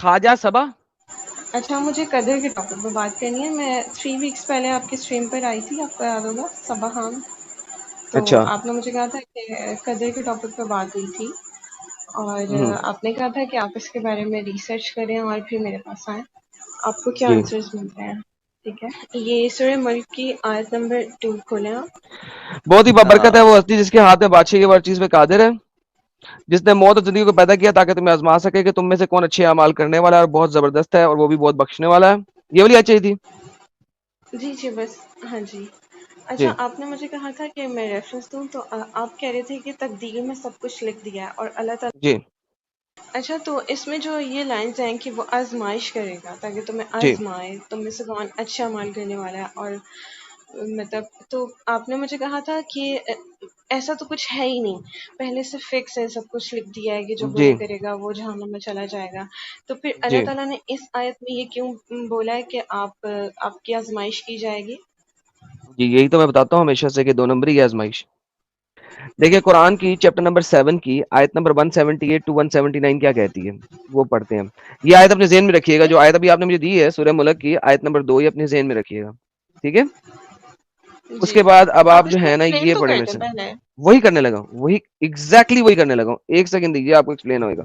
خواجہ صبا. اچھا مجھے قدر کے ٹاپک پہ بات کرنی ہے. میں 3 ویکس پہلے آپ کی اسٹریم پر آئی تھی, آپ کو یاد ہوگا, صبا خان. تو اچھا. آپ نے مجھے کہا تھا کہ قدر کے ٹاپک پہ بات ہوئی تھی, اور آپ نے کہا تھا کہ آپ اس کے بارے میں ریسرچ کریں اور پھر میرے پاس آئیں, آپ کو کیا جی آنسرز ملتے ہیں. ٹھیک ہے, یہ سورہ ملک کی آیت نمبر 2 کھولیں آپ. بہت ہی بابرکت ہے وہ ہستی جس کے ہاتھ میں بادشاہی کی ہر چیز پہ قادر ہے, جس نے موت اور زندگی کو پیدا کیا تاکہ تمہیں آزما سکے کہ تم میں سے کون اچھے اعمال کرنے والا ہے اور بہت زبردست ہے اور وہ بھی بہت بخشنے والا ہے. یہ والی اچھی تھی. جی بس, ہاں جی. جی اچھا آپ نے مجھے کہا تھا کہ میں ریفرنس دوں, تو آپ کہہ رہے تھے کہ تقدیر میں سب کچھ لکھ دیا ہے اور اللہ تعالیٰ. جی اچھا تو اس میں جو یہ لائنز ہیں کہ وہ آزمائش کرے گا تاکہ تمہیں جی آزمائے, تم میں سے کون اچھا عمل کرنے والا ہے. اور مطلب تو آپ نے مجھے کہا تھا کہ ایسا تو کچھ ہے ہی نہیں, پہلے سے فکس ہے, سب کچھ لکھ دیا ہے کہ جو برے جی کرے گا وہ جہنم میں چلا جائے گا. تو پھر اللہ جی تعالیٰ نے اس آیت میں یہ کیوں بولا ہے کہ آپ کی آزمائش کی جائے گی؟ جی یہی تو میں بتاتا ہوں ہمیشہ سے کہ 2 نمبری ہے آزمائش. دیکھیے قرآن کی چیپٹر نمبر 7 کی آیت نمبر 178 to 179 کیا کہتی ہے, وہ پڑھتے ہیں. یہ آیت اپنے ذہن میں رکھیے گا, جو آیت ابھی آپ نے مجھے دی ہے سورہ ملک کی آیت نمبر 2, یہ اپنے ذہن میں رکھیے گا, ٹھیک ہے. اس جی کے بعد اب آپ اس جو کو ہے نا ایکسپلین یہ تو پڑھیں کر میرے دیں سے. پہلے. وہی کرنے لگا, وہی ایگزیکٹلی وہی کرنے لگا. 1 سیکنڈ دیجیے, آپ کو ایکسپلین ہوئے گا,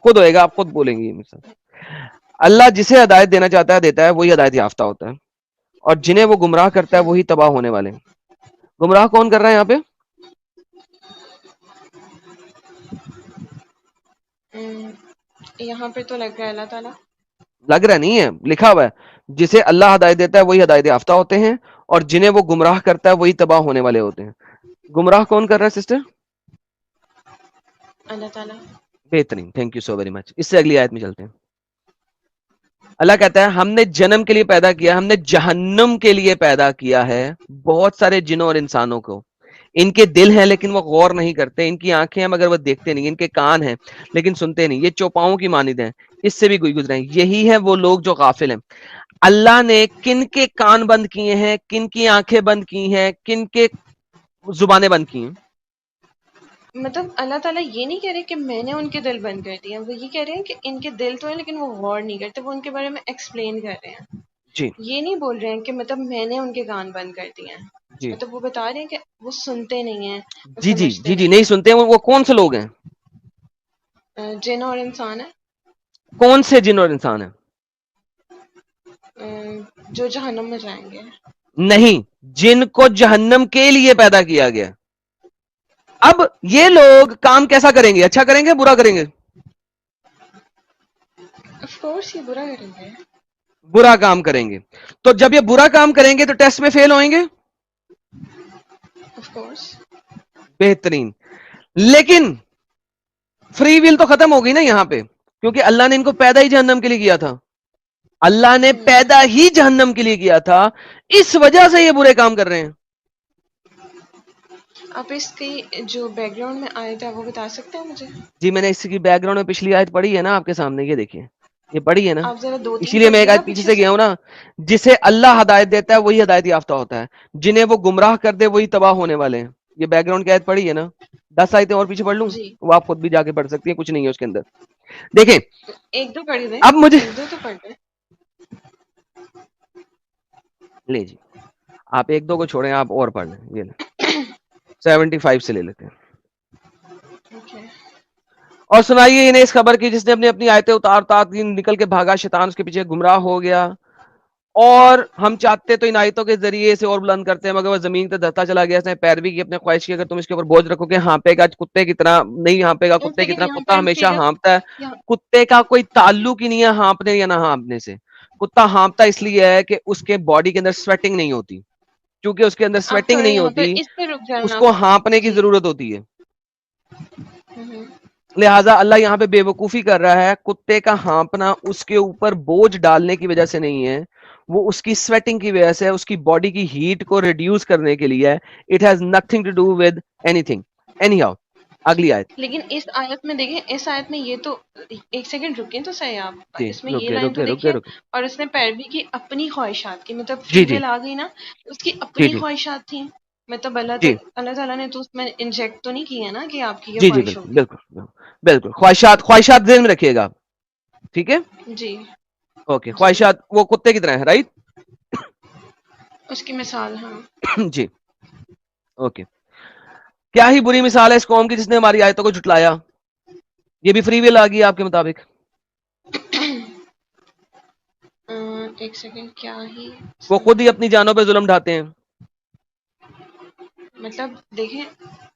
خود ہوئے گا, آپ خود بولیں گے. یہ میرے ساتھ اللہ جسے ہدایت دینا چاہتا ہے دیتا ہے, وہی ہدایت یافتہ ہوتا ہے, اور جنہیں وہ گمراہ کرتا ہے وہی تباہ ہونے والے ہیں. گمراہ کون کر رہا ہے یہاں پہ؟ یہاں پہ تو لگ رہا ہے اللہ تعالیٰ. لگ رہا نہیں ہے, لکھا ہوا ہے, جسے اللہ ہدایت دیتا ہے وہی ہدایت یافتہ ہوتے ہیں, اور جنہیں وہ گمراہ کرتا ہے وہی تباہ ہونے والے ہوتے ہیں. گمراہ کون کر رہا ہے سسٹر؟ اللہ تعالیٰ. بہترین, thank you so very much. اس سے اگلی آیت میں چلتے ہیں. اللہ کہتا ہے ہم نے جنم کے لیے پیدا کیا, ہم نے جہنم کے لیے پیدا کیا ہے بہت سارے جنوں اور انسانوں کو. ان کے دل ہیں لیکن وہ غور نہیں کرتے, ان کی آنکھیں ہیں مگر وہ دیکھتے نہیں, ان کے کان ہیں لیکن سنتے نہیں, یہ چوپاؤں کی مانند ہیں, اس سے بھی کوئی گزرے ہیں. یہی ہے وہ لوگ جو غافل ہیں. اللہ نے کن کے کان بند کیے ہیں, کن کی آنکھیں بند کی ہیں, کن کے زبانیں بند کی ہیں؟ مطلب اللہ تعالیٰ یہ نہیں کہہ رہے کہ میں نے ان کے دل بند کر دیے, وہ یہ کہہ رہے ہیں کہ ان کے دل تو ہیں لیکن وہ غور نہیں کرتے, وہ ان کے بارے میں ایکسپلین کر رہے ہیں. جی یہ نہیں بول رہے ہیں کہ مطلب میں نے ان کے کان بند کر دیے ہیں, جی مطلب وہ بتا رہے ہیں کہ وہ سنتے نہیں ہیں, وہ جی جی سمجھتے جی جی نہیں سنتے ہیں. وہ کون سے لوگ ہیں؟ جن اور انسان ہے. کون سے جن اور انسان ہیں؟ جو جہنم میں جائیں گے. نہیں, جن کو جہنم کے لیے پیدا کیا گیا. اب یہ لوگ کام کیسا کریں گے, اچھا کریں گے برا کریں گے؟ آف کورس یہ برا کریں گے. برا کام کریں گے. تو جب یہ برا کام کریں گے تو ٹیسٹ میں فیل ہوئیں گے. Of course. بہترین. لیکن فری ویل تو ختم ہو گئی نا یہاں پہ, کیونکہ اللہ نے ان کو پیدا ہی جہنم کے لیے کیا تھا. اللہ نے پیدا ہی جہنم کے لیے کیا تھا, اس وجہ سے یہ برے کام کر رہے ہیں. آپ اس کی جو بیک گراؤنڈ میں آیا تھا وہ بتا سکتے ہیں مجھے؟ جی میں نے اس کی بیک گراؤنڈ میں پچھلی آیت پڑھی ہے نا آپ کے سامنے, یہ دیکھیے یہ پڑھی ہے نا, آپ ذرا 2-3 اسی لیے میں ایک پڑھیے گا آیت پیچھے سے گیا ہوں نا. جسے اللہ ہدایت دیتا ہے وہی ہدایت یافتہ ہوتا ہے, جنہیں وہ گمراہ کر دے وہی تباہ ہونے والے ہیں. یہ بیک گراؤنڈ کی آیت پڑھی ہے نا, 10 آیتیں اور پیچھے پڑھ لوں, جی وہ آپ خود بھی جا کے پڑھ سکتی ہیں, کچھ نہیں ہے اس کے اندر. دیکھیں 1-2 پڑھ دیں, اب مجھے 1-2 تو پڑھ دیں. لے جی, آپ 1-2 کو چھوڑیں, آپ اور پڑھ لیں. یہ لیں 75 سے لے لیتے ہیں. Okay. اور سنائیے انہیں اس خبر کی جس نے اپنی آیتیں اتار نکل کے بھاگا, شیطان اس کے پیچھے گمراہ ہو گیا. اور ہم چاہتے تو ان آیتوں کے ذریعے سے اور بلند کرتے ہیں, مگر وہ زمین پہ دھستا چلا گیا. اس نے پیروی کی اپنے خواہش کی, اگر تم اس کے اوپر بوجھ رکھو گے ہانپے گا کتے کی طرح. نہیں ہانپے گا ایک کتے کی سیکنڈ طرح, یہاں کتا پہ ہمیشہ رکیے گا. ہانپتا ہے. یہاں کتے کا کوئی تعلق ہی نہیں ہے ہانپنے یا نہ ہانپنے سے. کتا ہانپتا اس لیے ہے کہ اس کے باڈی کے اندر سویٹنگ نہیں ہوتی, کیونکہ اس کے اندر آپ سویٹنگ تھوڑا نہیں یہاں پہ ہوتی, اس پہ رک اس جانا کو آپ. ہانپنے کی جی. ضرورت ہوتی ہے. ہوں. لہٰذا اللہ یہاں پہ بے وقوفی کر رہا ہے. کتے کا ہانپنا اس کے اوپر بوجھ ڈالنے کی وجہ سے نہیں ہے, وہ اس کی سویٹنگ کی وجہ سے, اس کی باڈی کی ہیٹ کو ریڈیوس کرنے کے لیے ہے. It has nothing to do with anything. Anyhow اگلی آیت. لیکن اس آیت میں دیکھیں, اس آیت میں یہ تو 1 سیکنڈ رکیں تو صحیح آپ, جی اس میں یہ رکے لائن تو رکے رکے دیکھیے. رکے اور اس نے پیروی کی اپنی خواہشات کی, مطلب جی فری جی ویل آ گئی نا, اس کی جی اپنی جی خواہشات تھیں. مطلب جی اللہ تعالیٰ نے تو اس میں انجیکٹ تو نہیں کی ہے نا کہ آپ کی یہ جی جی خواہش بالکل ہوگی. بالکل بالکل. خواہشات ذہن میں رکھیے گا. ٹھیک ہے جی اوکے خواہشات وہ کتے کی طرح ہے رائٹ اس کی مثال ہاں جی اوکے کیا ہی بری مثال ہے اس قوم کی جس نے ہماری آیتوں کو جھٹلایا یہ بھی فری ویل آ گئی آپ کے مطابق ایک سیکنڈ کیا ہی وہ خود ہی اپنی جانوں پہ ظلم ڈھاتے ہیں مطلب دیکھیں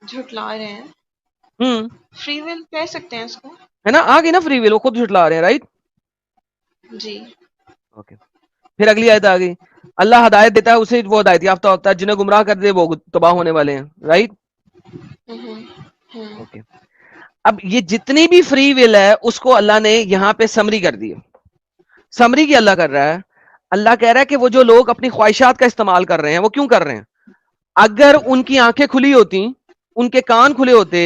جھٹلا رہے ہیں فری ول کہہ سکتے ہیں اس کو ہے نا آ گئی نا فری ویل وہ خود جھٹلا رہے ہیں رائٹ جی اوکے پھر اگلی آیت آ گئی اللہ ہدایت دیتا ہے اسے وہ ہدایت یافتہ ہوتا ہے جنہیں گمراہ کر دے وہ تباہ ہونے والے ہیں رائٹ اوکے اب یہ جتنی بھی فری ول ہے اس کو اللہ نے یہاں پہ سمری کر دی سمری کی اللہ کر رہا ہے اللہ کہہ رہا ہے کہ وہ جو لوگ اپنی خواہشات کا استعمال کر رہے ہیں وہ کیوں کر رہے ہیں اگر ان کی آنکھیں کھلی ہوتی ان کے کان کھلے ہوتے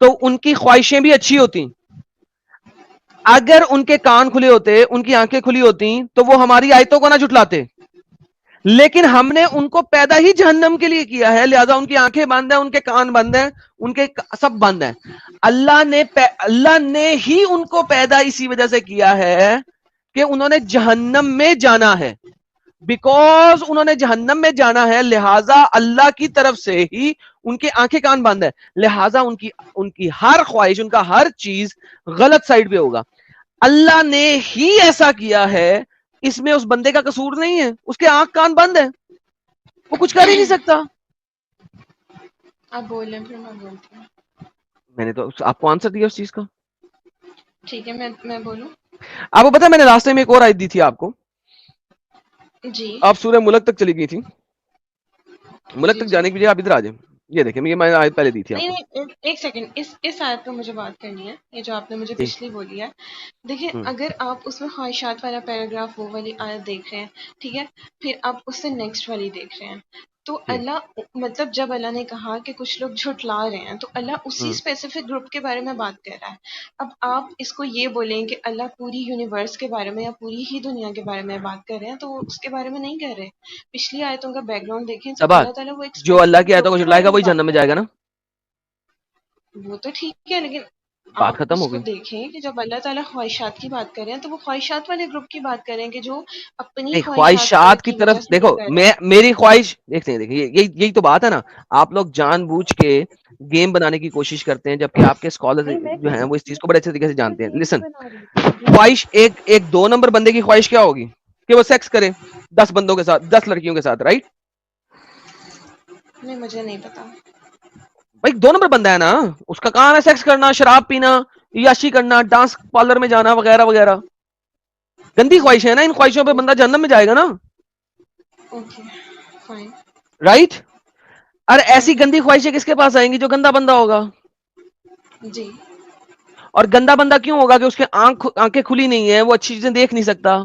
تو ان کی خواہشیں بھی اچھی ہوتی اگر ان کے کان کھلے ہوتے ان کی آنکھیں کھلی ہوتی تو وہ ہماری آیتوں کو نہ جھٹلاتے لیکن ہم نے ان کو پیدا ہی جہنم کے لیے کیا ہے لہذا ان کی آنکھیں بند ہیں ان کے کان بند ہیں ان کے سب بند ہیں اللہ نے ہی ان کو پیدا اسی وجہ سے کیا ہے کہ انہوں نے جہنم میں جانا ہے بیکوز انہوں نے جہنم میں جانا ہے لہذا اللہ کی طرف سے ہی ان کے آنکھیں کان بند ہے لہذا ان کی ہر خواہش ان کا ہر چیز غلط سائڈ پہ ہوگا اللہ نے ہی ایسا کیا ہے اس میں اس بندے کا قصور نہیں ہے اس کے آنکھ کان بند ہے وہ کچھ کر ہی نہیں سکتا آپ بول رہے ہیں پھر میں بولتی ہوں میں نے تو آپ کو آنسر دیا اس چیز کا ٹھیک ہے میں بولوں آپ کو پتا میں نے راستے میں ایک اور آیت دی تھی آپ کو جی آپ سورہ ملک تک چلی گئی تھی ملک جی تک جی جانے کے لیے آپ ادھر آ جائیں یہ دیکھیں یہ میں نے آیت پہلے دی تھی آپ نہیں کو نہیں ایک سیکنڈ اس آیت پہ مجھے بات کرنی ہے یہ جو آپ نے مجھے جی پچھلی بولی ہے دیکھیں اگر آپ اس میں خواہشات والا پیراگراف وہ والی آیت دیکھ رہے ہیں ٹھیک ہے پھر آپ اس سے نیکسٹ والی دیکھ رہے ہیں تو اللہ مطلب جب اللہ نے کہا کہ کچھ لوگ جھٹلا رہے ہیں تو اللہ اسی اسپیسیفک گروپ کے بارے میں بات کر رہا ہے اب آپ اس کو یہ بولیں کہ اللہ پوری یونیورس کے بارے میں یا پوری ہی دنیا کے بارے میں بات کر رہے ہیں تو وہ اس کے بارے میں نہیں کر رہے پچھلی آیتوں کا بیک گراؤنڈ دیکھیں تو صبا اللہ تعالیٰ وہ ایک جو اللہ کی اسپیسیفک آیتوں گروپ کو کے جھٹلائے بارے گا میں وہی بات جہنم میں کر جائے رہا گا نا ہے وہ تو ٹھیک ہے لیکن بات آپ ختم اس ہو کو گئی دیکھیں کہ جب اللہ تعالیٰ خواہشات کی بات کر رہے ہیں تو وہ خواہشات والے گروپ کی بات کریں کہ جو اپنی نہیں خواہشات خواہشات کی کی طرف وجہ سے یہ دیکھو کر رہے میں ہیں میری خواہش دیکھتے ہیں دیکھیے یہی تو بات ہے نا آپ لوگ جان بوجھ کے گیم بنانے کی کوشش کرتے ہیں جبکہ آپ کے اسکالر نہیں میں جو ہیں وہ اس چیز کو بڑے اچھے طریقے سے میں جانتے ہیں گیم لسن نہیں بنا رہی ہوں جی خواہش ایک دو نمبر بندے کی خواہش کیا ہوگی کہ وہ سیکس کرے 10 بندوں کے ساتھ 10 لڑکیوں کے ساتھ رائٹ نہیں مجھے نہیں پتا بھائی 2 نمبر بندہ ہے نا اس کا کام ہے سیکس کرنا شراب پینا عیاشی کرنا ڈانس پارلر میں جانا وغیرہ وغیرہ گندی جی خواہش ہے نا ان خواہشوں پہ بندہ جہنم میں جائے گا نا اوکے فائن رائٹ اور ایسی گندی خواہشیں کس کے پاس آئیں گی جو گندا بندہ ہوگا جی اور گندا بندہ کیوں ہوگا کہ اس کے آنکھیں کھلی نہیں ہے وہ اچھی چیزیں دیکھ نہیں سکتا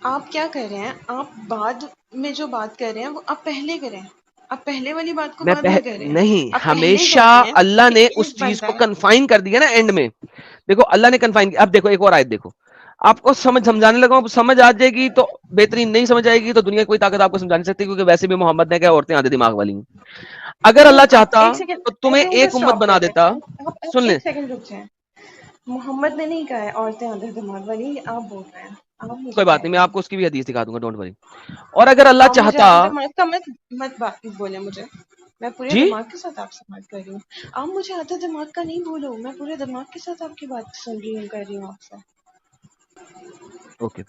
آپ کیا کر رہے ہیں آپ بعد میں جو بات کر رہے ہیں وہ آپ پہلے کریں آپ پہلے والی بات کو بعد میں کریں نہیں آپ پہلے ہمیشہ کر رہے ہیں اللہ کہ نے اس ایک چیز بندہ کو کنفائن کر دیا نا اینڈ میں دیکھو اللہ نے کنفائن کیا اب دیکھو ایک اور آیت دیکھو آپ کو سمجھانے لگا سمجھ آ جائے گی تو بہترین نہیں سمجھ آئے گی تو دنیا کی کوئی طاقت آپ کو سمجھا نہیں سکتی کیونکہ ویسے بھی محمد نے کیا عورتیں آدھے دماغ والی ہیں اگر نہیں اللہ آپ چاہتا ایک سیکنڈ تو آئی تمہیں تھنک ایک جسٹ امت اسٹاپ بنا کر دیں دیتا آپ سن لیں ایک سیکنڈ رک جائیں محمد نے نہیں کہا ہے عورتیں آدھے دماغ والی یہ آپ بول رہے ہیں آپ مجھے کوئی بات کہہ نہیں رہے میں ہیں آپ کو اس کی بھی حدیث دکھا دوں گا ڈونٹ وری اور اگر اللہ آپ مجھے چاہتا آدھے دماغ کا مت بات بولے مجھے میں پورے جی دماغ کے ساتھ آپ سے بات کر رہی ہوں آپ مجھے آدھے دماغ کا نہیں بولو میں پورے دماغ کے ساتھ آپ کی بات سن رہی ہوں کر رہی ہوں آپ سے اوکے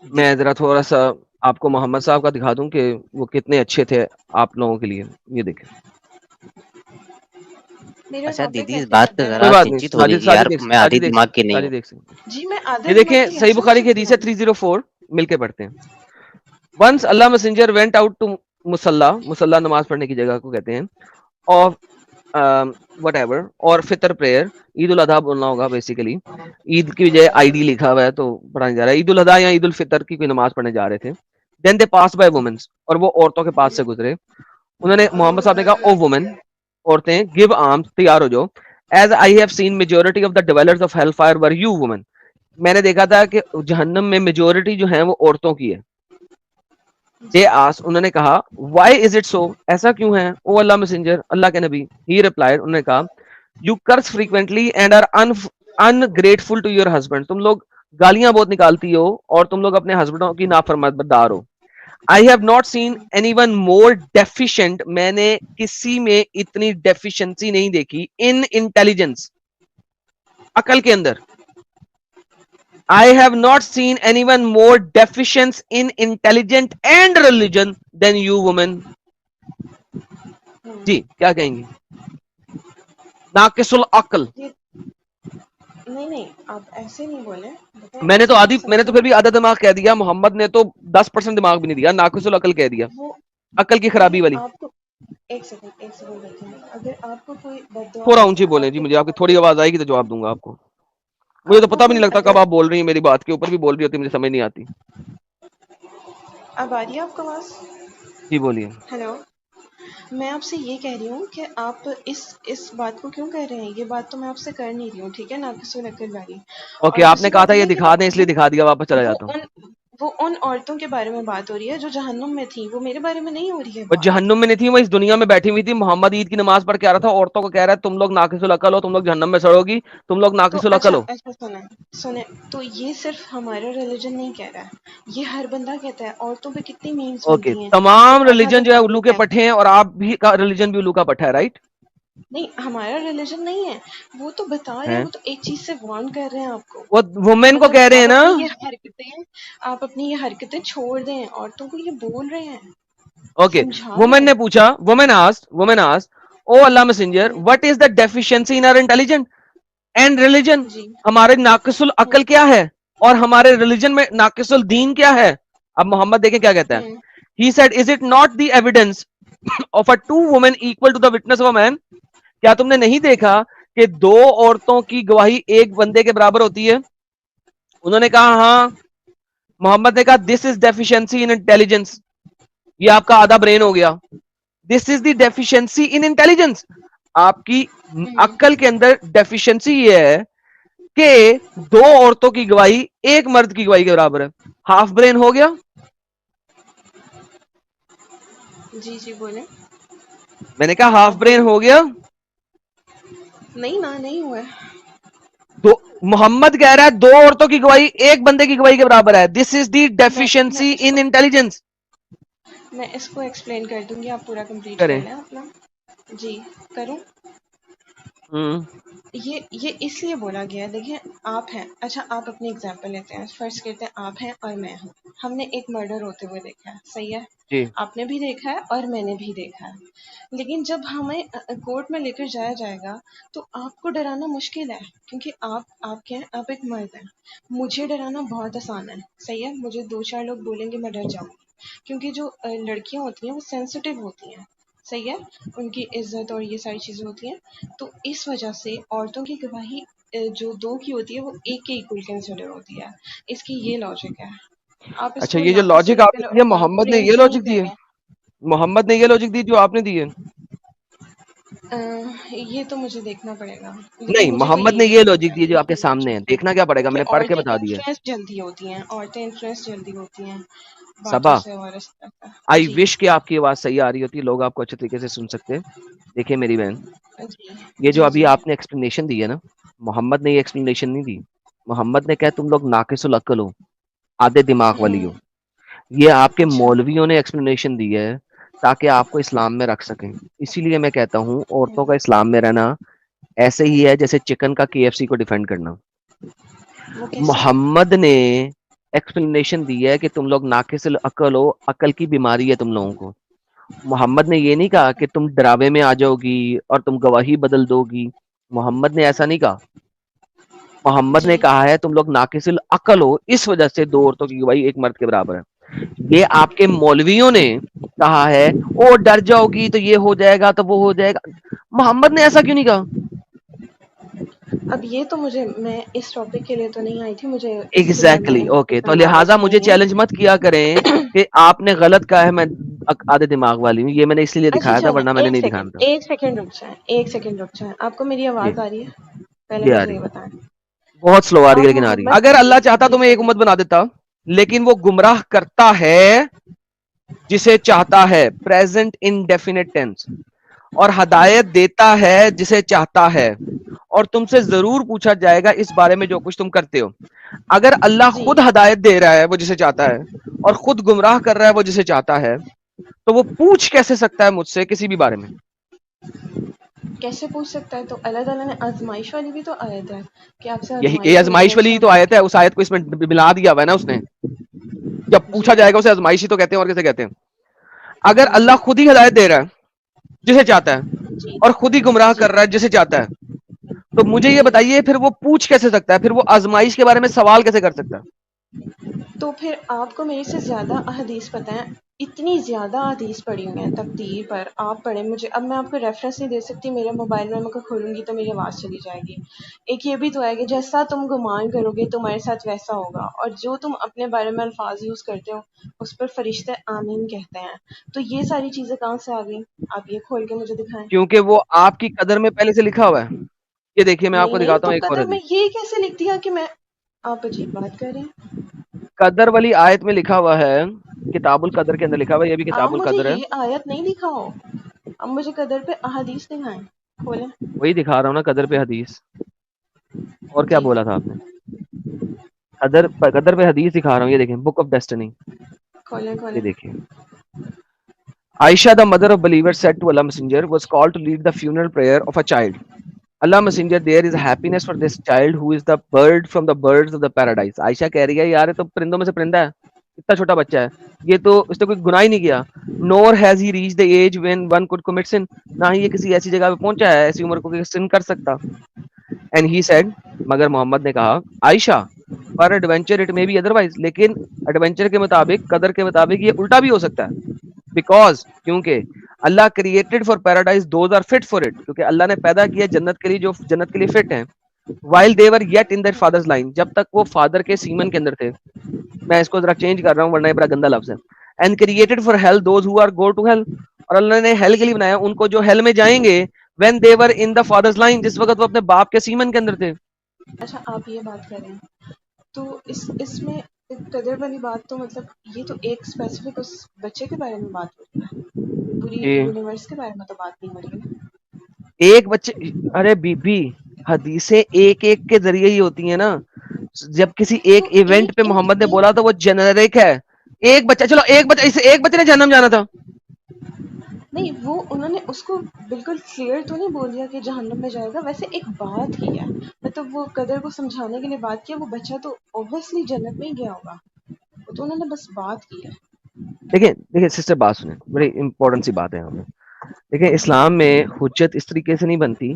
میں ذرا تھوڑا سا آپ کو محمد صاحب کا دکھا دوں کہ وہ کتنے اچھے تھے آپ لوگوں کے لیے یہ دیکھیں میرا اچھا ٹاپک دیدی اس ویسے بات پہ مدر کوئی ذرا بات نہیں سنجیدہ ہو ساجد جائیے ساجد یار دیکھ میں آدھی ساجد دیکھ دماغ کی نہیں ساجد ہوں دیکھ جی میں آدھے یہ دماغ دیکھیں کی صحیح کیسے ہو بخاری کی سکتی حدیث ہے ہوں 304 مل کے پڑھتے ہیں once Allah messenger went out to مسلح نماز پڑھنے کی جگہ کو کہتے ہیں اور وٹ ایور اور فطر پریئر عید الاضحیٰ بولنا ہوگا بیسیکلی عید کی بجائے آئی ڈی لکھا ہوا ہے تو پڑھا نہیں جا رہا ہے عید الاضحیٰ یا عید الفطر کی کوئی نماز پڑھنے جا رہے تھے دین دے پاس بائی وومنس اور وہ عورتوں کے پاس سے گزرے انہوں نے محمد صاحب نے کہا او وومن عورتیں گیو آرمس تیار ہو جاؤ as I have seen majority of the dwellers of hell fire were you women میں نے دیکھا تھا کہ جہنم میں میجورٹی جو ہیں وہ عورتوں کی ہے دے آس انہوں نے کہا وائی از اٹ سو ایسا کیوں ہے او اللہ میسنجر اللہ کے نبی ہی ریپلائڈ انہوں نے کہا you curse frequently and are ungrateful to your husband. تم لوگ گالیاں بہت نکالتی ہو اور تم لوگ اپنے ہسبینڈوں کی نافرمانبردار ہو. I have not seen anyone more deficient. میں نے کسی میں اتنی ڈیفیشنسی نہیں دیکھی in intelligence, عقل کے اندر. I have not seen anyone more deficient in intelligence and religion than you women. جی کیا کہیں گی؟ ناقص العقل. نہیں آپ ایسے نہیں بولے. میں نے تو پھر بھی آدھا دماغ کہہ دیا. محمد نے تو 10% دماغ بھی نہیں دیا, ناقص العقل کہہ دیا, عقل کی خرابی والی. ایک سیکنڈ دیکھیں, اگر آپ کو کوئی بد دعا تھوڑا کرتا اونچی ہے, بولیں جی, مجھے آپ کی تھوڑی آواز آئے گی تو جواب دوں گا آپ کو. مجھے تو آپ کو پتا بھی کوئی نہیں لگتا کب اگر آپ بول رہی ہیں, میری بات کے اوپر بھی بول رہی ہوتی, مجھے سمجھ نہیں آتی. اب آ رہی ہے آپ کو آواز؟ جی بولیے. ہیلو, میں آپ سے یہ کہہ رہی ہوں کہ آپ اس بات کو کیوں کہہ رہے ہیں. یہ بات تو میں آپ سے کر نہیں رہی ہوں, ٹھیک ہے, ناقص العقل والی. اوکے, اور آپ نے دوسری کہا بات تھا یہ ہے دکھا دیں, اس لیے دکھا دیا, واپس چلا وہ جاتا ہوں. وہ ان عورتوں کے بارے میں بات ہو رہی ہے جو جہنم میں تھی, وہ میرے بارے میں نہیں ہو رہی ہے وہ بات. جہنم میں نہیں تھی, وہ اس دنیا میں بیٹھی ہوئی تھی. محمد عید کی نماز پڑھ کے آ رہا تھا, عورتوں کو کہہ رہا ہے تم لوگ ناقص العقل ہو, تم لوگ جہنم میں سڑو گی, تم لوگ تو ناقص اچھا العقل ہو. سنیں تو یہ صرف ہمارا ریلیجن نہیں کہہ رہا ہے, یہ ہر بندہ کہتا ہے. عورتوں پہ کتنی میمز اوکے, بنتی ہیں کہ تمام آدھا ریلیجن جو ہے دماغ الو کے ہوتا ہے. پٹھے ہیں, اور آپ بھی کا ریلیجن بھی الو کا پٹھا ہے, رائٹ نہیں, ہمارا ریلیجن نہیں ہے, وہ تو بتا رہے ہیں, ہے. وہ تو ایک چیز سے وارن کر رہے ہیں آپ کو. وہ وومین کو مطلب کہہ رہے ہیں آپ نا. اپنی یہ حرکتیں چھوڑ دیں, عورتوں کو یہ بول رہے ہیں, اوکے, سمجھا رہے وومن ہیں. نے پوچھا, woman asked, O Allah messenger, what is the deficiency in our intelligent and religion. جی. ہمارے ناقص العقل کیا ہے اور ہمارے ریلیجن میں ناقص الدین کیا ہے. اب محمد دیکھیں کیا کہتا ہے. He said, is it not the evidence of a two women equal to the witness of a man? کیا تم نے نہیں دیکھا کہ دو عورتوں کی گواہی ایک بندے کے برابر ہوتی ہے. انہوں نے کہا ہاں. محمد نے کہا دس از ڈیفیشنسی ان انٹیلیجنس, یہ آپ کا آدھا برین ہو گیا. دس از دی ڈیفیشنسی ان انٹیلیجنس, آپ کی عقل کے اندر ڈیفیشنسی یہ ہے کہ دو عورتوں کی گواہی ایک مرد کی گواہی کے برابر ہے. ہاف برین ہو گیا. جی بولیں. میں نے کہا ہاف آپ برین بولیں. ہو گیا. نہیں ہوا. محمد کہہ رہا ہے دو عورتوں کی گواہی ایک بندے کی گواہی کے برابر ہے. دس از دی میں ڈیفیشنسی ان انٹیلیجنس. میں اس کو ایکسپلین کر دوں گی, آپ پورا کمپلیٹ کر کریں. لیں اپنا. جی کروں. یہ اس لیے بولا گیا, دیکھیں آپ ہیں, اچھا آپ اپنی اگزامپل لیتے ہیں, فرض کرتے ہیں آپ ہیں اور میں ہوں, ہم نے ایک مرڈر ہوتے ہوئے دیکھا ہے, صحیح ہے, جی آپ نے بھی دیکھا ہے اور میں نے بھی دیکھا ہے. لیکن جب ہمیں کورٹ میں لے کر جایا جائے گا تو آپ کو ڈرانا مشکل ہے, کیونکہ آپ کیا ہیں, آپ ایک مرد ہیں. مجھے ڈرانا بہت آسان ہے, صحیح ہے, مجھے دو چار لوگ بولیں گے میں ڈر جاؤں گی, کیونکہ جو لڑکیاں ہوتی ہیں وہ سینسیٹیو ہوتی ہیں, صحیح ہے, ان کی عزت اور یہ ساری چیزیں ہوتی ہیں. تو اس وجہ سے عورتوں کی گواہی جو دو کی ہوتی ہے وہ ایک کے ایکول کنسیڈر ہوتی ہے. اس کی یہ لاجک ہے. آپ اس اچھا, کو یہ جو ناقص لاجک آپ العقل نے دی ہے, محمد نے برین یہ سے نہیں لاجک دی کہہ ہے, رہے ہیں. محمد نے یہ لاجک دی جو آپ نے دی ہے. یہ تو مجھے دیکھنا پڑے گا, لیکن نہیں, مجھے تو محمد نے یہی یہ لگتا لاجک دی ہے جو ہے آپ کے سامنے ہے. دیکھنا کیا پڑے گا, میں کہ نے پڑھ کے عورتیں بتا دیا ہے. انفلوئنس جلدی ہوتی ہیں, ہوتی ہیں باتوں صبا, سے اور اس طرح کا. آئی جی وش کہ آپ کی آواز صحیح آ رہی ہوتی, لوگ آپ کو اچھے طریقے سے سن سکتے. دیکھیں میری بہن, جی یہ جو جی ابھی جی آپ نے ایکسپلینیشن دی ہے نا, محمد نے یہ ایکسپلینیشن نہیں دی. محمد نے کہا تم لوگ ناقص العقل ہو, آدھے دماغ والی ہو. یہ آپ کے اچھا. مولویوں نے ایکسپلینیشن دی ہے تاکہ آپ کو اسلام میں رکھ سکیں. اسی لیے میں کہتا ہوں عورتوں کا اسلام میں رہنا ایسے ہی ہے جیسے چکن کا KFC کو ڈیفینڈ کرنا. وہ کیسے؟ محمد نے ایکسپلینیشن دی ہے کہ تم لوگ ناقص العقل ہو, عقل کی بیماری ہے تم لوگوں کو. محمد نے یہ نہیں کہا کہ تم ڈراوے میں آ جاؤ گی اور تم گواہی بدل دو گی. محمد نے ایسا نہیں کہا. محمد نے جی کہا ہے تم لوگ ناقص العقل ہو, اس وجہ سے دو عورتوں کی گواہی ایک مرد کے برابر ہے. یہ آپ کے مولویوں نے کہا ہے, او ڈر جاؤ گی تو یہ ہو جائے گا تو وہ ہو جائے گا. محمد نے ایسا کیوں نہیں کہا؟ اب یہ تو میں اس ٹاپک کے لیے تو نہیں آئی تھی, مجھے اس کے لیے میں ایگزیکٹلی, نے اوکے, تو نالج لہٰذا مجھے نہیں ہے. چیلنج مت کیا کریں کہ آپ نے غلط کہا ہے, میں آدھے دماغ والی ہوں. یہ میں نے اس لیے اچھا دکھایا تھا, چلیں, ورنہ میں نے نہیں دکھانا تھا. ایک سیکنڈ رک جائیں. آپ کو میری جی, آواز آ رہی ہے؟ پہلے یہ آ مجھے رہی یہ بتائیں. بہت سلو آ رہی ہے, آپ لیکن آ رہی ہے. محمد اگر اللہ چاہتا جی تو میں ایک چلیں. امت بنا دیتا, لیکن وہ گمراہ کرتا ہے جسے چاہتا ہے. Present indefinite tense. اور ہدایت دیتا ہے جسے چاہتا ہے, اور تم سے ضرور پوچھا جائے گا اس بارے میں جو کچھ تم کرتے ہو. اگر اللہ جی خود ہدایت دے رہا ہے وہ جسے چاہتا ہے, اور خود گمراہ کر رہا ہے وہ جسے چاہتا ہے, تو وہ پوچھ کیسے سکتا ہے مجھ سے کسی بھی بارے میں؟ کیسے پوچھ سکتا ہے؟ تو اللہ تعالیٰ نے آزمائش والی بھی تو آیت ہے کہ آپ سے یہ آزمائش ہو رہی ہے آزمائش والی اس تو ٹائم آیت ہے, اس آیت کو اس میں ملا دیا ہوا ہے نا اس نے. جب جی پوچھا جائے گا اسے آزمائشی تو کہتے ہیں, اور کیسے کہتے ہیں؟ اگر جی اللہ خود ہی ہدایت دے رہا ہے جسے چاہتا ہے, جی اور خود ہی گمراہ جی کر رہا ہے جسے چاہتا ہے, تو مجھے یہ جی بتائیے پھر وہ پوچھ کیسے سکتا ہے, پھر وہ آزمائش کے بارے میں سوال کیسے کر سکتا ہے؟ تو پھر آپ کو میرے سے زیادہ احادیث پتہ ہیں. اتنی زیادہ حدیث پڑھی ہوئی ہیں تقدیر پر, آپ پڑھیں. مجھے اب میں آپ کو ریفرنس نہیں دے سکتی, میرے موبائل میں کو کھولوں گی تو میری آواز چلی جائے گی. ایک یہ بھی تو ہے کہ جیسا تم گمان کرو گے تمہارے ساتھ ویسا ہوگا, اور جو تم اپنے بارے میں الفاظ یوز کرتے ہو اس پر فرشتے آمین کہتے ہیں. تو یہ ساری چیزیں کہاں سے آ گئیں؟ آپ یہ کھول کے مجھے دکھائیں. کیونکہ وہ آپ کی قدر میں پہلے سے لکھا ہوا ہے. یہ دیکھیے میں آپ نہیں کو نہیں, دکھاتا تو ہوں ایک اور قدر میں حدیث. یہ کیسے لکھ دیا کہ میں, آپ عجیب بات کر رہے ہیں. قدر والی آیت میں لکھا ہوا ہے, کتاب القدر کے اندر لکھا ہوا ہے, یہ بھی آپ کتاب مجھے القدر ہے. یہ آیت نہیں دکھاؤ, اب مجھے قدر پہ احادیث دکھائیں, کھولیں. وہی دکھا رہا ہوں نا, قدر پہ حدیث. اور کیا جی بولا تھا آپ نے؟ قدر پہ حدیث دکھا رہا ہوں, یہ دیکھیں, بک آف ڈیسٹنی. کھولیں یہ کھولیں. دیکھیں, Aisha, the mother of believers, said to Allah Messenger, was called to lead the funeral prayer of a child. Allah Messenger, there is happiness for this child who is the bird from the birds of the paradise. عائشہ کہہ رہی ہے یار یہ تو پرندوں میں سے پرندہ ہے, اتنا چھوٹا بچہ ہے, یہ تو اس نے کوئی گناہ ہی نہیں کیا. Nor has he reached the age when one could commit sin. نہ ہی یہ کسی ایسی جگہ پہ پہنچا ہے, ایسی عمر کو کہ سن کر سکتا. And he said, مگر محمد نے کہا, عائشہ, پر ایڈونچر اٹ میں بی ادروائز, لیکن ایڈونچر کے مطابق, قدر کے مطابق یہ الٹا بھی ہو سکتا ہے. بیکاز, کیونکہ Allah created for paradise those are fit for it, کیونکہ اللہ نے پیدا کیا جنت کے لیے جو جنت کے لیے فٹ ہیں. While they were yet in their fathers loin, جب تک وہ فادر کے سیمن کے اندر تھے. میں اس کو ذرا چینج کر رہا ہوں ورنہ یہ بڑا گندا لفظ ہے. And created for hell those who are go to hell, اور اللہ نے ہیل کے لیے بنایا ان کو جو ہیل میں جائیں گے. When they were in the father's line, جس وقت وہ اپنے باپ کے سیمن کے اندر تھے. اچھا آپ یہ بات کریں تو اس میں قدر والی بات تو مطلب یہ تو ایک اسپیسیفک اس بچے کے بارے میں بات ہو رہی ہے, پوری یونیورس کے بارے میں تو بات نہیں ہو رہی نا. ایک بچے, ارے بی بی, حدیثیں ایک ایک کے ذریعے ہی ہوتی ہیں نا. جب کسی ایک تو ایونٹ پہ محمد نے بولا ایک تو وہ جنریک ہے. ایک بچہ, چلو ایک بچہ, اسے ایک بچے نے جہنم جانا تھا. نہیں, وہ انہوں نے اس کو بالکل کلیئر تو نہیں بول دیا کہ جہنم میں جائے گا, ویسے ایک بات کی ہے, مطلب وہ قدر کو سمجھانے کے لیے بات کیا. وہ بچہ تو اوبویسلی جنت میں ہی گیا ہوگا, وہ تو انہوں نے بس بات کی ہے. دیکھیں دیکھیں سسٹر, بات سنیں, بڑی امپورٹنٹ سی بات ہے یہاں پہ. دیکھیں اسلام میں حجت اس طریقے سے نہیں بنتی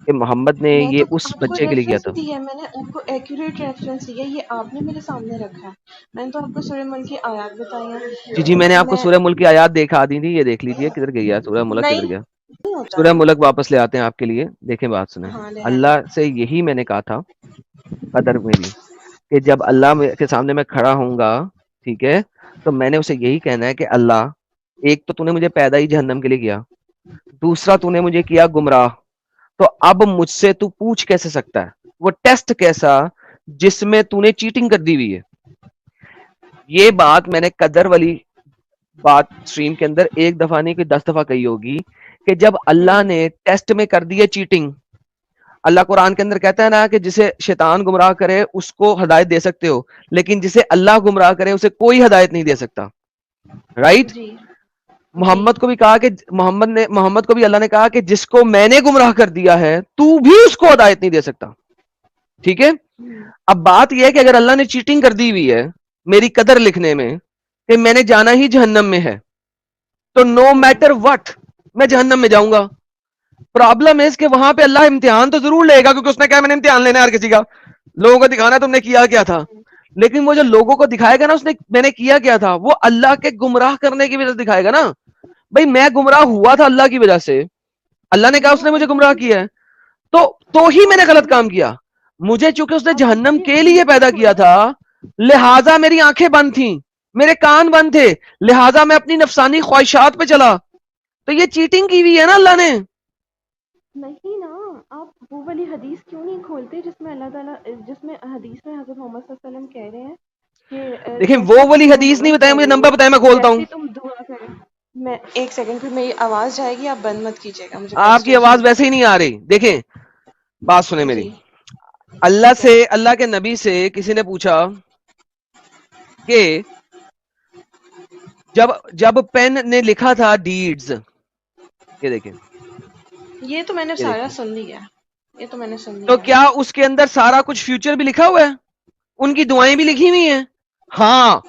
کہ محمد نے میں یہ تو اس آپ کو بچے کے لیے کیا ریفرنس تھا. دی ہے, میں نے آپ کو ایکوریٹ ریفرنس دیا, یہ آپ نے میرے سامنے رکھا ہے. میں نے تو آپ کو سورہ ملک کی آیات بتائی جی جی, میں نے ہیں. آپ کو سورہ ملک کی آیات دکھا دی تھی, یہ دیکھ لیجیے کدھر گئی ہے سورہ ملک, کدھر نہیں گیا. نہیں ہوتا سورہ ملک واپس لے آتے ہیں آپ کے لیے. دیکھیں بات سنیں, ہاں لے آئیں. اللہ سے یہی میں نے کہا تھا قدر میں بھی, کہ جب اللہ کے سامنے میں کھڑا ہوں گا, ٹھیک ہے, تو میں نے اسے یہی کہنا ہے کہ اللہ, ایک تو نے مجھے پیدا ہی جہنم کے لیے کیا, دوسرا تو نے مجھے کیا گمراہ, تو اب مجھ سے تو پوچھ کیسے سکتا ہے, وہ ٹیسٹ کیسا جس میں تو نے چیٹنگ کر دی ہوئی ہے. یہ بات میں نے قدر والی بات سٹریم کے اندر ایک دفعہ نہیں کہ 10 دفعہ کہی ہوگی, کہ جب اللہ نے ٹیسٹ میں کر دی ہے چیٹنگ. اللہ قرآن کے اندر کہتا ہے نا کہ جسے شیطان گمراہ کرے اس کو ہدایت دے سکتے ہو, لیکن جسے اللہ گمراہ کرے اسے کوئی ہدایت نہیں دے سکتا. رائٹ. جی جی محمد کو بھی کہا کہ محمد کو بھی اللہ نے کہا کہ جس کو میں نے گمراہ کر دیا ہے تو بھی اس کو ہدایت نہیں دے سکتا. ٹھیک ہے. اب بات یہ ہے کہ اگر اللہ نے چیٹنگ کر دی ہوئی ہے میری قدر لکھنے میں کہ میں نے جانا ہی جہنم میں ہے, تو نو میٹر وٹ میں جہنم میں جاؤں گا. پرابلم ہے کہ وہاں پہ اللہ امتحان تو ضرور لے گا, کیونکہ اس نے کہا میں نے امتحان لینا ہے ہر کسی کا, لوگوں کو دکھانا تم نے کیا کیا تھا. لیکن وہ جو لوگوں کو دکھائے گا نا اس نے میں نے کیا کیا تھا, وہ اللہ کے گمراہ کرنے کی وجہ سے دکھائے گا نا. بھائی میں گمراہ ہوا تھا اللہ کی وجہ سے, اللہ نے کہا اس وہ نے مجھے گمراہ نہیں کیا ہے, تو ہی وہ میں نے غلط نہیں کام کیا. مجھے چونکہ اس نے آپ جہنم یہ کے لیے بالکل پیدا کیا چھوڑیں. تھا, لہٰذا میری آنکھیں بند تھیں, میرے کان بند تھے, لہٰذا میں اپنی نفسانی خواہشات پہ چلا. تو یہ چیٹنگ کی ہوئی ہے نا اللہ نے. نہیں نا, آپ وہ والی حدیث کیوں نہیں کھولتے جس میں اللہ تعالیٰ, جس میں حدیث میں حضرت محمد صلی اللہ علیہ وسلم کہہ رہے ہیں کہ دیکھیں وہ جیسے والی تم حدیث نہیں محبت بتائیں, مجھے کرو نمبر بتائیں, میں کھولتا ہوں. ویسے تم دعا کرو. میں ایک سیکنڈ پھر میری آواز جائے گی, آپ بند مت کیجیے گا مجھے. آپ کی آواز ویسے ہی نہیں آ رہی. دیکھیں بات سنیں میری. جی اللہ سے, اللہ کے نبی سے کسی نے پوچھا کہ جب پین نے لکھا تھا ڈیڈز, یہ دیکھیں یہ تو میں نے یہ سارا دیکھیں, سن لیا, یہ تو میں نے سن تو لیا. کیا اس کے اندر سارا کچھ فیوچر بھی لکھا ہوا ہے؟ ان کی دعائیں بھی لکھی ہوئی ہیں. ہاں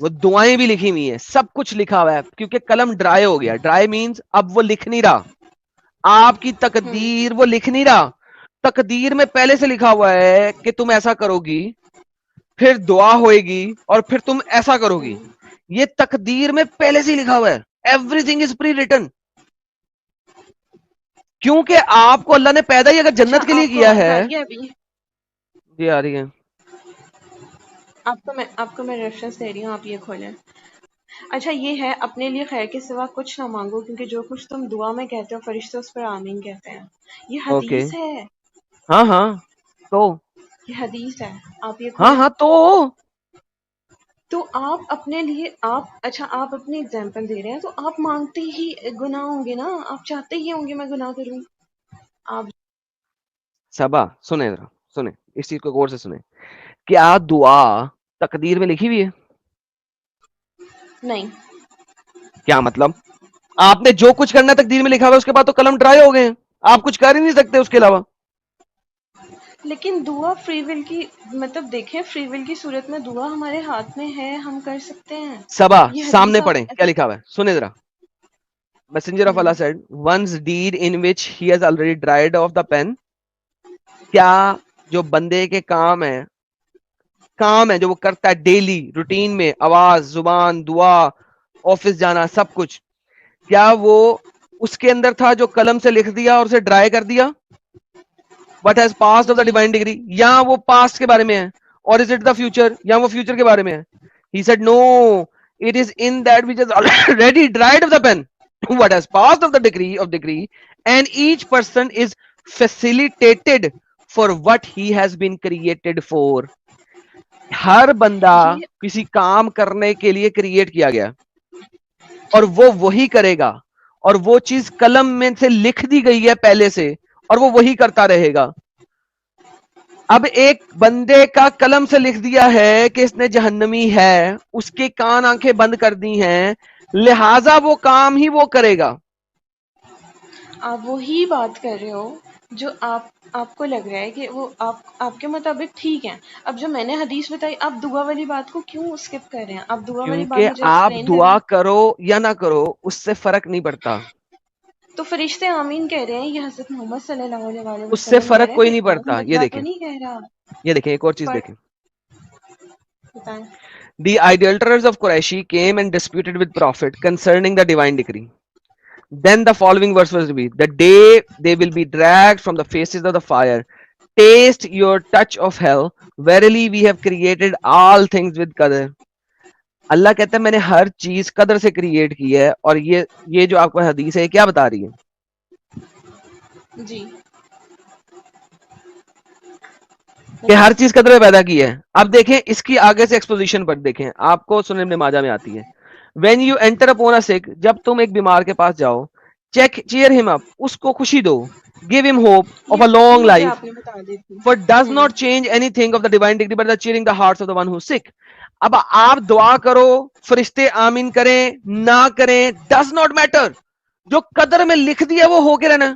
وہ دعائیں بھی لکھی ہوئی ہیں, سب کچھ لکھا ہوا ہے, کیونکہ قلم ڈرائی ہو گیا. ڈرائی مینز اب وہ لکھ نہیں رہا, آپ کی تقدیر وہ لکھ نہیں رہا. تقدیر میں پہلے سے لکھا ہوا ہے کہ تم ایسا کرو گی, پھر دعا ہوئے گی, اور پھر تم ایسا کرو گی. یہ تقدیر میں پہلے سے ہی لکھا ہوا ہے. Everything is prewritten. کیونکہ آپ کو اللہ نے پیدا ہی اگر اچھا جنت کے لیے آپ کو کیا آواز ہے. آ رہی ہے ابھی؟ جی آ رہی ہے. آپ کو میں ریفرنس دے رہی ہوں, آپ یہ کھولیں. اچھا یہ ہے, اپنے لیے خیر کے سوا کچھ نہ مانگو, کیونکہ جو کچھ تم دعا میں کہتے ہو فرشتے اس پر آمین کہتے ہیں. یہ اوکے, حدیث ہے, ہاں ہاں تو یہ حدیث ہے, آپ یہ ہاں کھولیں. ہاں تو آپ اپنے لیے اچھا آپ اپنی اگزامپل دے رہے ہیں, تو آپ مانگتے ہی گناہ ہوں گے نا, آپ چاہتے ہی ہوں گے میں گناہ کروں. آپ صبا سنیں ذرا, سنیں اس چیز کو غور سے سنیں. کیا دعا تقدیر میں لکھی ہوئی ہے؟ نہیں, کیا مطلب؟ آپ نے جو کچھ کرنا تقدیر میں لکھا ہوا ہے, اس کے بعد تو قلم ڈرائی ہو گئے ہیں, آپ کچھ کر ہی نہیں سکتے اس کے علاوہ. لیکن دعا فری ول کی, مطلب دیکھیں فری ول کی صورت میں دعا ہمارے ہاتھ میں ہے, ہم کر سکتے ہیں. صبا یہ سامنے حدیث پڑھیں کیا لکھا ہوا ہے, سنیں ذرا. Messenger of Allah said, one's deed in which he has already dried off the pen. کیا جو بندے کے کام ہے جو وہ کرتا ہے ڈیلی روٹین میں, آواز, زبان, دعا, آفس جانا, سب کچھ, کیا وہ اس کے اندر تھا جو قلم سے لکھ دیا اور اسے ڈرائی کر دیا؟ What has passed of the G divine degree, یا وہ پاسٹ کے بارے میں ہے, اور is it the future, یا وہ فیوچر کے بارے میں ہے. He said no, it is in that which has already dried of the pen. What has passed of the degree, and each person is facilitated for what he has been created for. ہر بندہ یہ کسی کام کرنے کے لیے create کیا گیا, اور وہ وہی کرے گا, اور وہ چیز قلم میں سے لکھ دی گئی ہے پہلے سے, اور وہ وہی کرتا رہے گا. اب ایک بندے کا قلم سے لکھ دیا ہے کہ اس نے جہنمی ہے, اس کے کان آنکھیں بند کر دی ہیں, لہذا وہ کام ہی وہ کرے گا. آپ وہی بات کر رہے ہو جو آپ کو لگ رہا ہے کہ وہ آپ کے مطابق ٹھیک ہے. اب جو میں نے حدیث بتائی, آپ دعا والی بات کو کیوں اسکپ کر رہے ہیں؟ آپ دعا والی بات کیونکہ مجھے آپ ایکسپلین دعا کریں. کرو یا نہ کرو اس سے فرق نہیں پڑتا, تو فرشتے آمین کہہ رہے ہیں, یہ حضرت محمد صلی اللہ علیہ اس سے وسلم کہہ رہے فرق ہیں, کوئی کوئی نہیں اور پڑتا. یہ بندہ تو دیکھیں, نہیں کہہ رہا. یہ دیکھیں ایک اور چیز پر دیکھیں. بتائیں. The idolaters of Quraishi came and disputed with Prophet concerning the divine decree. Then the following verse was revealed. The day they will be dragged from the faces of the fire. Taste your touch of hell. Verily we have created all things with qadr. اللہ کہتا ہے میں نے ہر چیز قدر سے create کی ہے, اور یہ جو آپ کو حدیث ہے کیا بتا رہی ہے؟ جی کہ ہر بتائیں. چیز قدر میں پیدا کی ہے. اب دیکھیں اس کی آگے سے ایکسپوزیشن پر دیکھیں, آپ کو سنن ابن ماجہ میں آتی ہے. When you enter upon a سک, جب تم ایک بیمار کے پاس جاؤ, چیئر ہم اپ, اس کو خوشی دو, گیو ہم ہوپ آف اے یہ لانگ مجھے لائف, آپ نے بتا دی تھی. for it does not change anything of the divine dignity but the cheering the hearts of the one who is sick. اب آپ دعا کرو, فرشتے آمین کریں نہ کریں, ڈز ناٹ میٹر, جو قدر میں لکھ دیا وہ ہو کے رہنا.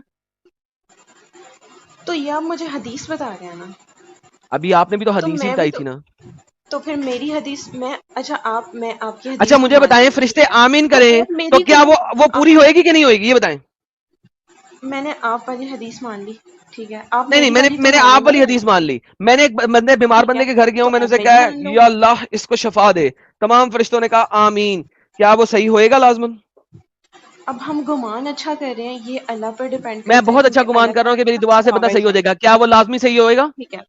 تو یہ آپ مجھے حدیث بتا رہے ہیں نا, ابھی آپ نے بھی تو تو حدیث ہی میں بھی بتائی تھی نا. تو پھر میری حدیث میں, اچھا میں آپ کی اچھا حدیث مجھے مان بتائیں, لی, ٹھیک فرشتے ہے, آمین تو کریں آپ تو میری کیا وہ پوری ہوئے گی کہ نہیں ہوئے گی, یہ بتائیں. میں نے آپ والی حدیث مان لی, ٹھیک ہے, آپ نہیں میری والی تو میں نے مانیں آپ گے. والی حدیث مان لی. میں نے ایک بندے بیمار ٹھیک ہے, بندے کے گھر گیا ہوں, تو میں نے اب اسے میری کہا مان لو. یا اللہ اس کو شفا دے, تمام فرشتوں نے کہا آمین, کیا وہ صحیح ہوئے گا لازمن؟ اب ہم گمان اچھا کر رہے ہیں, یہ اللہ پر ڈیپینڈ میں کرتا ہے, بہت اچھا کیونکہ گمان اللہ کر رہا ہوں کہ میری دعا سے بندہ پاورز صحیح ہو ہیں. جائے گا, کیا وہ لازمی صحیح ہوئے گا؟ ٹھیک ہے,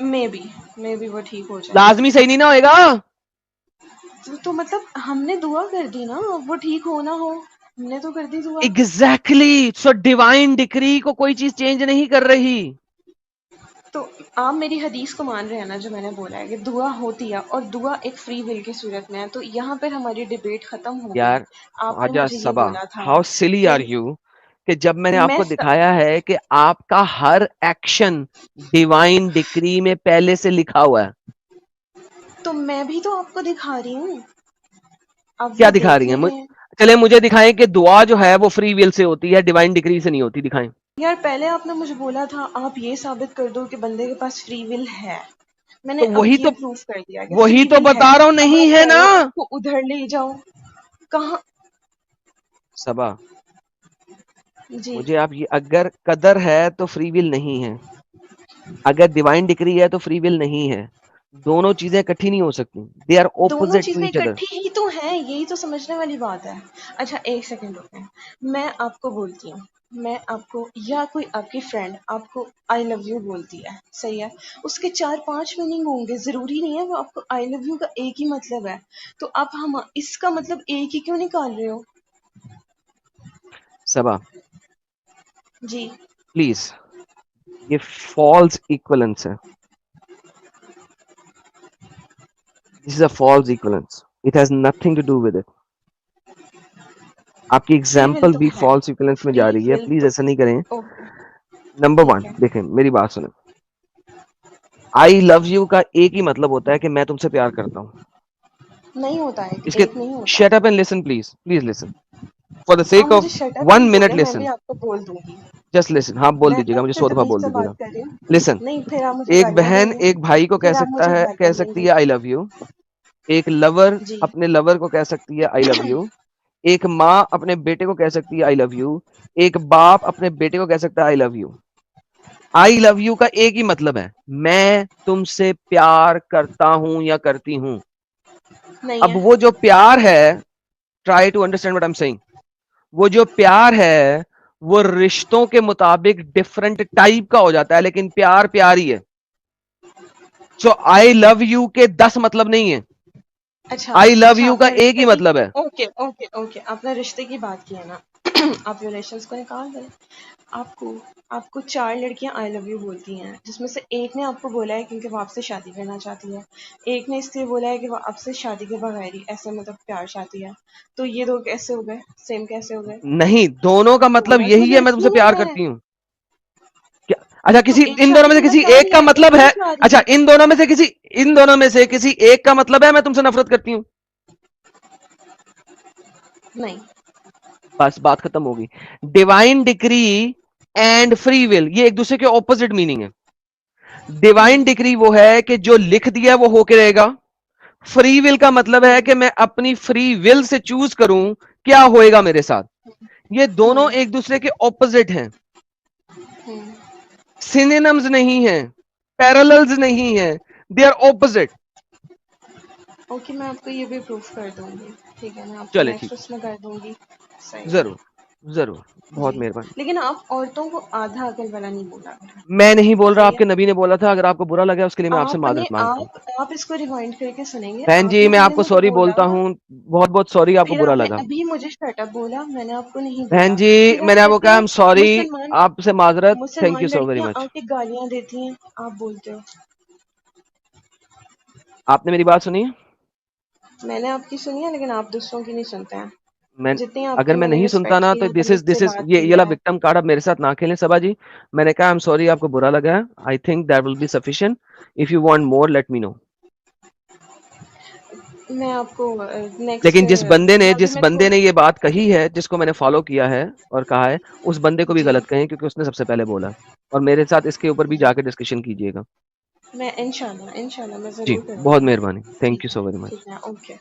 میں بھی وہ ٹھیک ہو جائے. لازمی صحیح نہیں نہ ہوئے گا. تو مطلب ہم نے دعا کر دی نا, وہ ٹھیک ہو نہ ہو, ہم نے تو کر دی دعا. ایگزیکٹلی, سو ڈیوائن ڈکری کو کوئی چیز چینج نہیں کر رہی. تو آپ میری حدیث کو مان رہے ہیں نا جو میں نے بولا ہے کہ دعا ہوتی ہے اور دعا ایک فری ول کی صورت میں ہے، تو یہاں پر ہماری ڈیبیٹ ختم ہو گئی. یار آپ نے خواجہ مجھے یہ صبا، بولا تھا ہاؤ سلی کہ آر یو، کہ جب میں نے آپ میں کو دکھایا ہے کہ آپ کا ہر ایکشن ڈیوائن ڈکری میں پہلے سے لکھا ہوا ہے. تو میں بھی تو آپ کو دکھا رہی ہوں، آپ کیا وہ دکھا دیکھ رہی لیں. ہیں؟ چلے مجھے دکھائیں کہ دعا جو ہے وہ فری ول سے ہوتی ہے، ڈیوائن ڈکری سے نہیں ہوتی. دکھائیں. یار پہلے آپ نے مجھے بولا تھا آپ یہ ثابت کر دو کہ بندے کے پاس فری ول ہے، میں نے تو اب وہی یہ تو پروف کر دیا کہ وہی فری تو ول ہے. بتا رہا ہوں، اب نہیں آپ ہے نا چاہو اس کو ادھر لے جاؤ. کہاں؟ صبا جی مجھے آپ یہ، اگر قدر ہے تو فری ول نہیں ہے، اگر ڈیوائن ڈگری ہے تو فری ول نہیں ہے. دونوں چیزیں اکٹھی نہیں ہو سکتی. دے آر دونوں اپوزٹ ٹو چیزیں ایچ ادر. اکٹھی ہی تو ہیں، یہی تو سمجھنے والی بات ہے. اچھا ایک سیکنڈ رکیں، میں آپ کو بولتی ہوں، میں آپ کو یا کوئی آپ کی فرینڈ آپ کو آئی لو یو بولتی ہے، صحیح ہے، اس کے 4-5 میننگ ہوں گے، ضروری نہیں ہے وہ آپ کو آئی لو یو کا ایک ہی مطلب ہے. تو آپ ہم اس کا مطلب ایک ہی کیوں نکال رہے ہو؟ صبا جی پلیز، یہ فالس ایکولنس ہے. This is a false equivalence. It has nothing to do with it. آپ کی فری ول ایگزامپل تو بھی ہے، فالس ایکویلنس میں فری جا رہی ہے. ول پلیز تو ایسا نہیں کریں. اوکے نمبر ون ٹھیک ہے. دیکھیں، میری بات سنیں. آئی لو یو کا ایک ہی مطلب ہوتا ہے کہ میں تم سے پیار کرتا ہوں. نہیں ہوتا ہے، اس کے ایک نہیں ہوتا. Shut up and listen please, please lesson for the آپ سیک مجھے آف شٹ اپ نہیں 1 بولے، منٹ. میں لسن، بھی آپ کو بول دوں گی. Just listen. ہاں بول میں دیجیے گا، مجھے آپ سے 100 دفعہ تمیز بول سے دیجیے گا. بات کر رہی ہوں. لسن، نہیں پھر آپ مجھے ایک گالیاں دیں بہن گے، ایک بھائی کو پھر آپ مجھے کہہ گالیاں دیں سکتی گے. ہے آئی لو یو. ایک لور جی اپنے لور کو کہہ سکتی ہے آئی لو یو. ایک ماں اپنے بیٹے کو کہہ سکتی ہے آئی لو یو. ایک باپ اپنے بیٹے کو کہہ سکتا ہے آئی love you. I love you کا ایک ہی مطلب ہے، میں تم سے پیار کرتا ہوں یا کرتی ہوں. نہیں اب ہے. وہ جو پیار ہے، try to understand what I am seeing, وہ جو پیار ہے وہ رشتوں کے مطابق ڈفرنٹ ٹائپ کا ہو جاتا ہے، لیکن پیار پیار ہی ہے. سو آئی لو یو کے 10 مطلب نہیں ہے. اچھا آئی لو اچھا، یو آپ کا نے ایک ہی رشتے کی، مطلب ہے. اوکے اوکے اوکے، آپ نے رشتے کی بات کی ہے نا آپ ریلیشنس کو نکال دیں. آپ کو 4 لڑکیاں آئی لو یو بولتی ہیں، جس میں سے ایک نے آپ کو بولا ہے کیونکہ وہ آپ سے شادی کرنا چاہتی ہے، ایک نے اس لیے بولا ہے کہ وہ آپ سے شادی کے بغیر ہی ایسے مطلب پیار چاہتی ہے. تو یہ دو کیسے ہو گئے سیم؟ کیسے ہو گئے؟ نہیں، دونوں کا مطلب دونوں تو یہی ہے، میں تم سے لڑکیاں پیار ہیں. کرتی ہوں. اچھا تو کسی ایک ان دونوں شادی میں کے سے بعد کسی پیار ایک نہیں کا کرتی، مطلب نہیں ہے، چاہ رہی اچھا ہیں. ان دونوں میں سے کسی ایک کا مطلب ہے میں تم سے نفرت کرتی ہوں. نہیں. بس بات ختم ہوگی. ڈیوائن ڈکری اینڈ فری ول یہ ایک دوسرے کے اپوزٹ میننگ ہے. ڈیوائن ڈکری وہ ہے کہ جو لکھ دیا وہ ہو کے رہے گا. فری ول کا مطلب ہے کہ میں اپنی فری ول سے چوز کروں کیا ہوئے گا میرے ساتھ. یہ دونوں ایک دوسرے کے اپوزٹ ہیں، سینونیمز نہیں ہیں، پیراللز نہیں ہیں، دے آر اپوزٹ. اوکے میں آپ کو یہ بھی پروف کر دوں گی، ٹھیک ہے، میں آپ کو چلے ٹھیک، نیکسٹ اس میں کر دوں گی. صحیح ہے. ضرور ضرور، بہت جی مہربانی. لیکن آپ عورتوں کو آدھا عقل والا نہیں بولا کریں. میں نہیں بول رہا، آپ صحیح کے ہے. نبی نے بولا تھا. اگر آپ کو برا لگا اس کے لیے میں آپ سے آپ نے معذرت مانگتا ہوں. آپ اس کو ریوائنڈ کر کے سنیں گے. بہن آپ جی نے میں آپ پہلے کو مجھے سوری بولا، بولتا ہوں، بہت بہت سوری آپ کو پھر برا آپ نے لگا. ابھی مجھے شٹ اپ بولا، میں نے آپ کو نہیں بہن بولا. جی پھر میں نے آپ آپ کو کہتے کہا ہیں ایم سوری، مسلمان آپ سے معذرت. تھینک یو مسلمان سو ویری لڑکیاں آ مچ. کے گالیاں دیتی ہیں، آپ بولتے ہو. آپ نے میری بات سنی؟ میں نے آپ کی سنی ہے لیکن آپ دوسروں کی نہیں سنتے ہیں. میں جتنی آپ اگر کی میں نے نہیں سنتا رسپیکٹ نا کی تو ہے، دس تمیز سے از بات یہ کی والا ہے. وکٹم کارڈ اب میرے ساتھ نہ کھیلیں صبا جی. میں نے کہا ایم سوری، آپ کو برا لگا. I think that will be sufficient. If you want more let me know. میں آپ کو نیکسٹ لیکن ابھی جس میں بندے تھوڑا، نے یہ بات کہی ہے، جس کو میں نے فالو کیا ہے اور کہا ہے، اس بندے کو بھی جی غلط کہیں کیونکہ اس نے سب سے پہلے بولا. اور میرے ساتھ اس کے اوپر بھی جا کے ڈسکشن کیجیے گا. میں انشاءاللہ میں جی ضرور کروں بہت گی. مہربانی. تھینک ٹھیک یو ہے سو ویری مچ. ٹھیک ہے، اوکے.